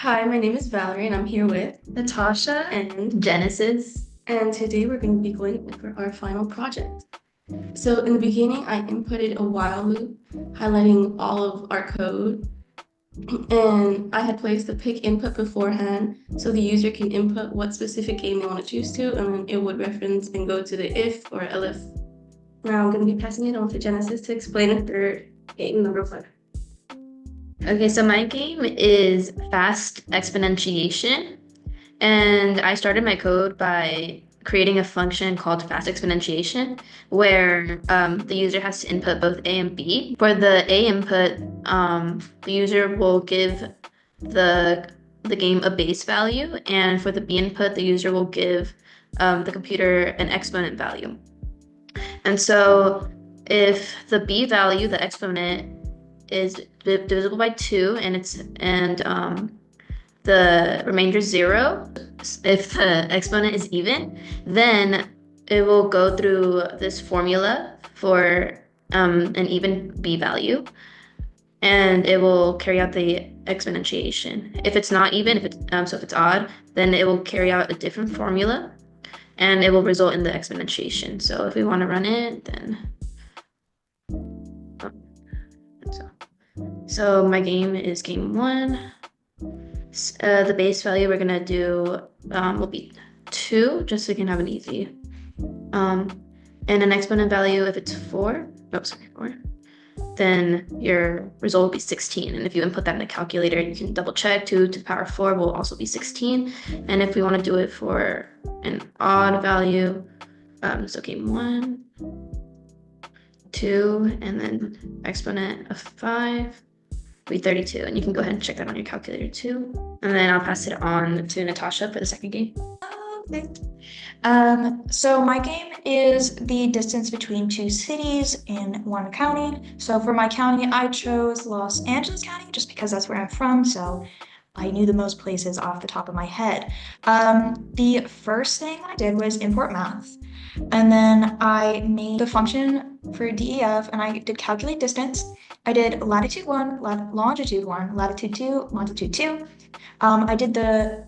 Hi, my name is Valerie, and I'm here with Natasha. and Genesis. and today we're going to be going over our final project. So in the beginning, I inputted a while loop, highlighting all of our code, and I had placed the pick input beforehand, so the user can input what specific game they want to choose to, and then it would reference and go to the if or elif. Now I'm going to be passing it on to Genesis to explain it for game number 1. Okay, so my game is fast exponentiation, and I started my code by creating a function called fast exponentiation, where the user has to input both A and B. For the A input, the user will give the the game a base value, and for the B input, the user will give the computer an exponent value. And so if the B value, the exponent, is divisible by 2 and the remainder is 0, if the exponent is even, then it will go through this formula for an even B value, and it will carry out the exponentiation. If it's not even, if it's odd, then it will carry out a different formula, and it will result in the exponentiation. So if we want to run it, then so. So my game is game 1. The base value we're gonna do will be 2, just so we can have an easy. Um, and an exponent value, if it's 4, oh, sorry, 4, then your result will be 16. And if you input that in a calculator, you can double check. 2 to the power 4 will also be 16. And if we want to do it for an odd value, so game 1, 2, and then exponent of 5, be 32, and you can go ahead and check that on your calculator too. And then I'll pass it on to Natasha for the second game. Okay. So my game is the distance between two cities in one county. So for my county, I chose Los Angeles County just because that's where I'm from. So I knew the most places off the top of my head. The first thing I did was import math. And then I made the function for DEF and I did calculate distance. I did latitude 1, longitude 1, latitude 2, longitude 2. I did the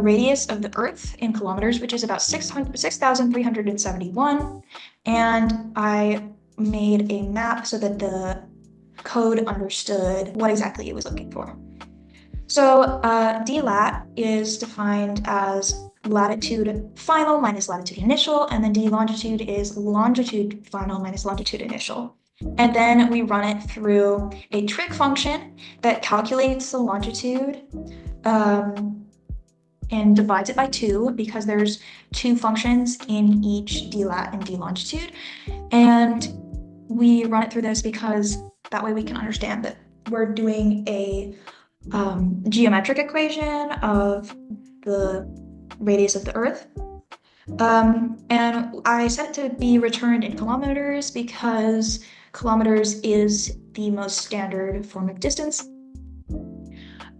radius of the Earth in kilometers, which is about 6,371. And I made a map so that the code understood what exactly it was looking for. So dlat is defined as latitude final minus latitude initial, and then dlongitude is longitude final minus longitude initial. And then we run it through a trig function that calculates the longitude and divides it by 2 because there's 2 functions in each dlat and dlongitude. And we run it through this because that way we can understand that we're doing a geometric equation of the radius of the Earth. And I set it to be returned in kilometers because kilometers is the most standard form of distance.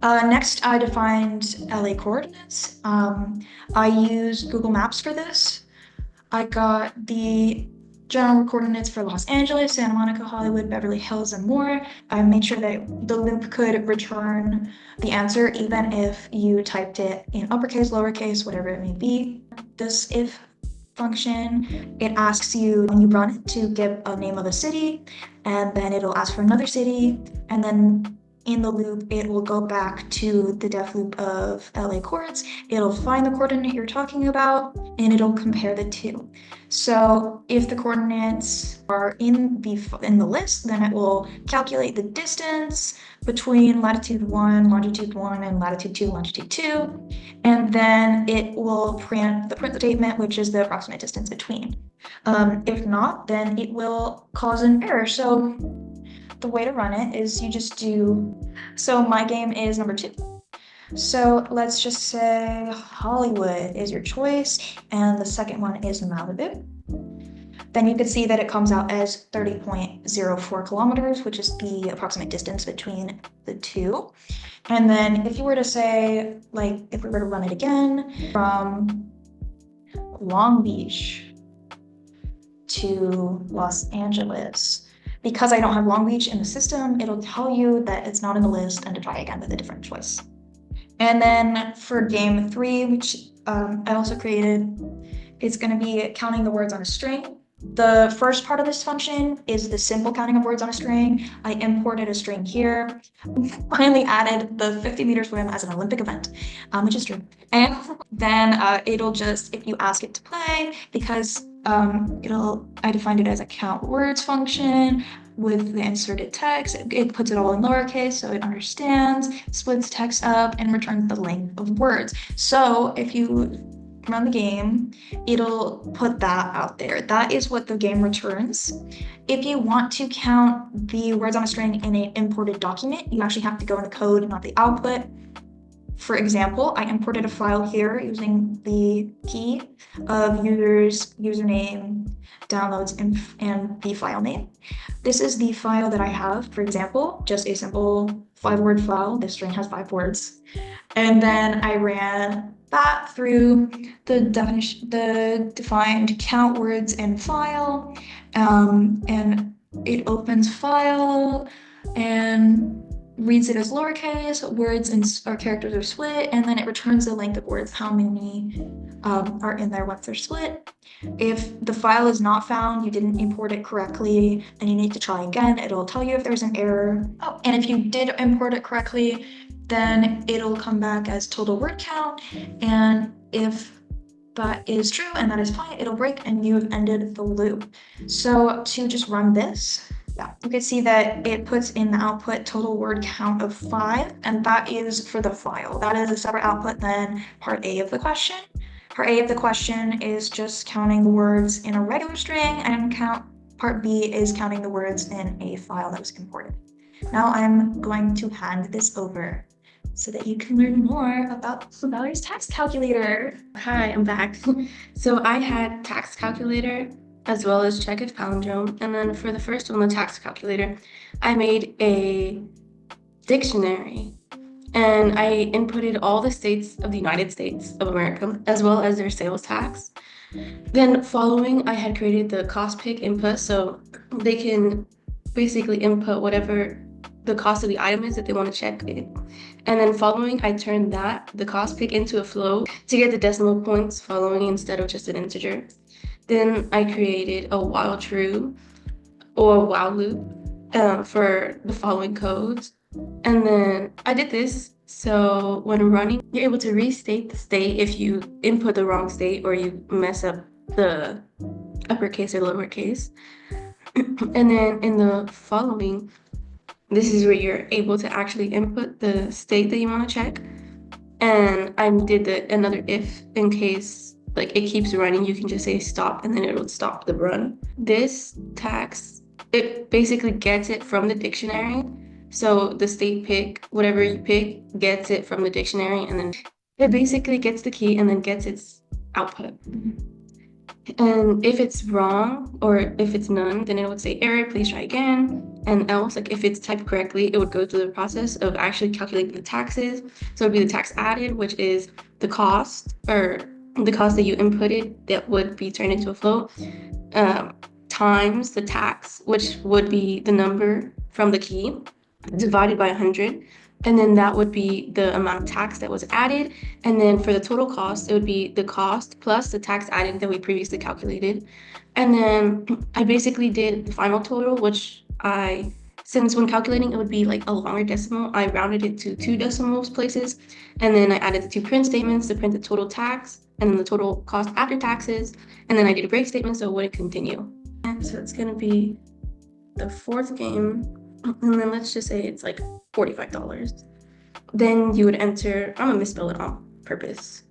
Next, I defined LA coordinates. I used Google Maps for this. I got the general coordinates for Los Angeles, Santa Monica, Hollywood, Beverly Hills, and more. I made sure that the loop could return the answer even if you typed it in uppercase, lowercase, whatever it may be. This if function, it asks you when you run it to give a name of a city, and then it'll ask for another city, and then in the loop, it will go back to the def loop of LA coords. It'll find the coordinate you're talking about, and it'll compare the two. So if the coordinates are in the list, then it will calculate the distance between latitude 1, longitude 1, and latitude 2, longitude 2. And then it will print the print statement, which is the approximate distance between. If not, then it will cause an error. So the way to run it is you just do, so my game is number 2. So let's just say Hollywood is your choice, and the second one is Malibu. Then you can see that it comes out as 30.04 kilometers, which is the approximate distance between the two. And then if you were to say, like, if we were to run it again from Long Beach to Los Angeles, because I don't have Long Beach in the system, it'll tell you that it's not in the list and to try again with a different choice. And then for game 3, which I also created, it's going to be counting the words on a string. The first part of this function is the simple counting of words on a string. I imported a string here. Finally added the 50-meter swim as an Olympic event, which is true. And then it'll just, if you ask it to play, because I defined it as a count words function with the inserted text. It puts it all in lowercase so it understands, splits text up, and returns the length of words. So if you run the game, it'll put that out there. That is what the game returns. If you want to count the words on a string in an imported document, you actually have to go in the code, not the output. For example, I imported a file here using the key of user's username, downloads, and the file name. This is the file that I have, for example, just a simple 5-word file. This string has 5 words. And then I ran that through the defined count words in file, and it opens file and reads it as lowercase, words or characters are split, and then it returns the length of words, how many are in there once they're split. If the file is not found, you didn't import it correctly, and you need to try again, it'll tell you if there's an error. Oh, and if you did import it correctly, then it'll come back as total word count, and if that is true and that is fine, it'll break and you have ended the loop. So to just run this, you can see that it puts in the output total word count of 5, and that is for the file. That is a separate output than part A of the question. Part A of the question is just counting the words in a regular string, and part B is counting the words in a file that was imported. Now I'm going to hand this over so that you can learn more about Valerie's tax calculator. Hi, I'm back. So I had tax calculator as well as check if palindrome. And then for the first one, the tax calculator, I made a dictionary and I inputted all the states of the United States of America as well as their sales tax. Then following, I had created the cost pick input so they can basically input whatever the cost of the item is that they want to check it. And then following, I turned the cost pick into a float to get the decimal points following instead of just an integer. Then I created a while true or a while loop for the following codes. And then I did this so when running, you're able to restate the state if you input the wrong state or you mess up the uppercase or lowercase. And then in the following, this is where you're able to actually input the state that you want to check. And I did another if in case like it keeps running, you can just say stop and then it will stop the run. This tax, it basically gets it from the dictionary. So the state pick, whatever you pick, gets it from the dictionary, and then it basically gets the key and then gets its output. And if it's wrong or if it's none, then it would say error, please try again. And else, like if it's typed correctly, it would go through the process of actually calculating the taxes. So it would be the tax added, which is the cost or the cost that you inputted that would be turned into a float, times the tax, which would be the number from the key, divided by 100. And then that would be the amount of tax that was added. And then for the total cost, it would be the cost plus the tax added that we previously calculated. And then I basically did the final total, which since when calculating, it would be like a longer decimal, I rounded it to 2 decimal places. And then I added the 2 print statements to print the total tax and then the total cost after taxes. And then I did a break statement so it wouldn't continue. And so it's gonna be the 4th game. And then let's just say it's like $45. Then you would enter, I'm gonna misspell it on purpose,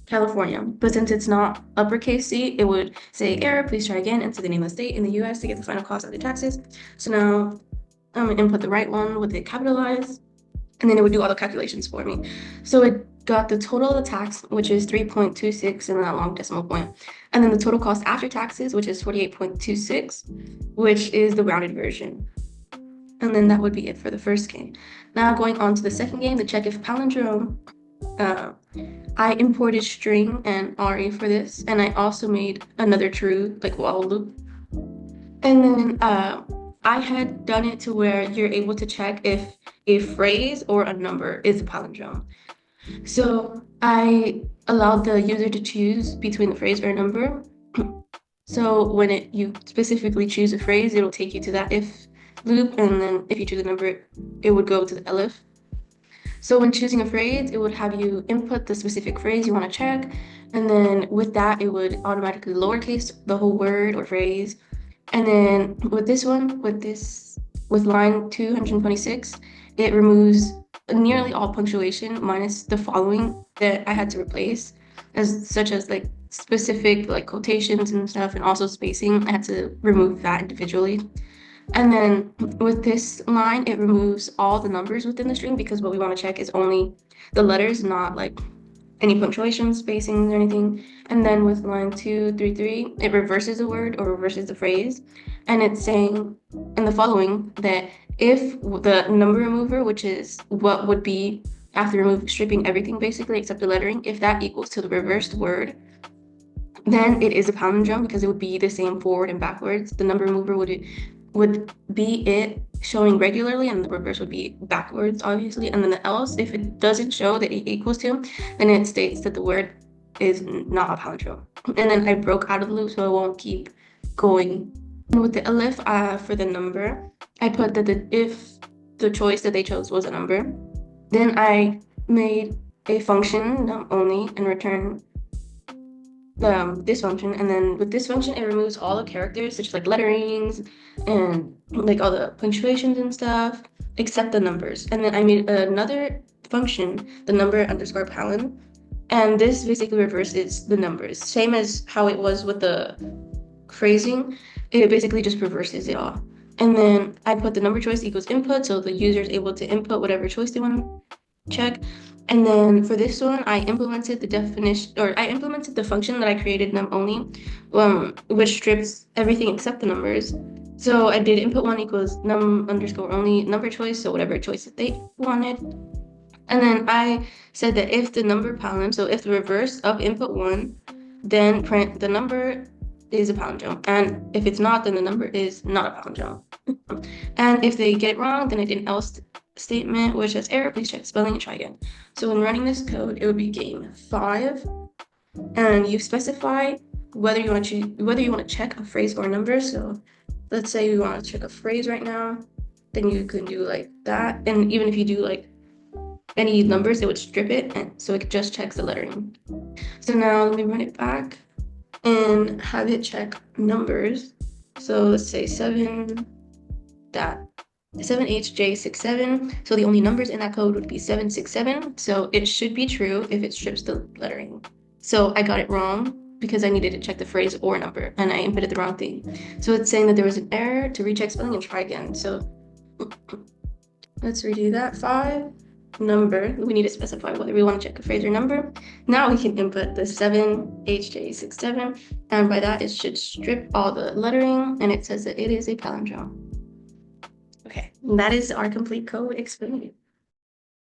California. But since it's not uppercase C, it would say error, please try again, enter the name of the state in the US to get the final cost after taxes. So now I'm gonna input the right one with it capitalized, and then it would do all the calculations for me. So it got the total of the tax, which is 3.26 in that long decimal point. And then the total cost after taxes, which is 48.26, which is the rounded version. And then that would be it for the first game. Now going on to the second game, the check if palindrome. I imported string and RE for this, and I also made another true like while loop. And then I had done it to where you're able to check if a phrase or a number is a palindrome. So I allowed the user to choose between the phrase or a number. So when you specifically choose a phrase, it'll take you to that if loop, and then if you choose a number, it would go to the elif. So when choosing a phrase, it would have you input the specific phrase you want to check, and then with that, it would automatically lowercase the whole word or phrase. And then with this one, with line 226, it removes nearly all punctuation minus the following that I had to replace, as such as like specific like quotations and stuff, and also spacing. I had to remove that individually. And then with this line, it removes all the numbers within the string because what we want to check is only the letters, not like any punctuation, spacing, or anything. And then with line 233, it reverses a word or reverses the phrase. And it's saying in the following that if the number remover, which is what would be after stripping everything basically except the lettering, if that equals to the reversed word, then it is a palindrome because it would be the same forward and backwards. The number remover would be it showing regularly, and the reverse would be backwards, obviously. And then the else, if it doesn't show that it equals to, then it states that the word is not a palindrome. And then I broke out of the loop so I won't keep going. And with the elif for the number, I put that if the choice that they chose was a number, then I made a function num only and return this function. And then with this function, it removes all the characters such as like letterings and like all the punctuations and stuff except the numbers. And then I made another function, the number underscore palin, and this basically reverses the numbers, same as how it was with the phrasing. It basically just reverses it all. And then I put the number choice equals input, so the user is able to input whatever choice they want to check. And then for this one, I implemented the function that I created num only, which strips everything except the numbers. So I did input one equals num underscore only number choice, so whatever choice that they wanted. And then I said that if the number palindrome, so if the reverse of input one, then print the number is a palindrome. And if it's not, then the number is not a palindrome. And if they get it wrong, then I did an else statement which says error, please check spelling and try again. So when running this code, it would be game 5, and you specify whether you want to check a phrase or a number. So let's say you want to check a phrase right now, then you can do like that. And even if you do like any numbers, it would strip it, and so it just checks the lettering. So now let me run it back and have it check numbers. So let's say 7HJ67. So the only numbers in that code would be 767. So it should be true if it strips the lettering. So I got it wrong because I needed to check the phrase or number, and I inputted the wrong thing. So it's saying that there was an error, to recheck spelling and try again. So let's redo that. 5 number, we need to specify whether we want to check a phrase or number. Now we can input the 7HJ67, and by that it should strip all the lettering, and it says that it is a palindrome. Okay, that is our complete code explained.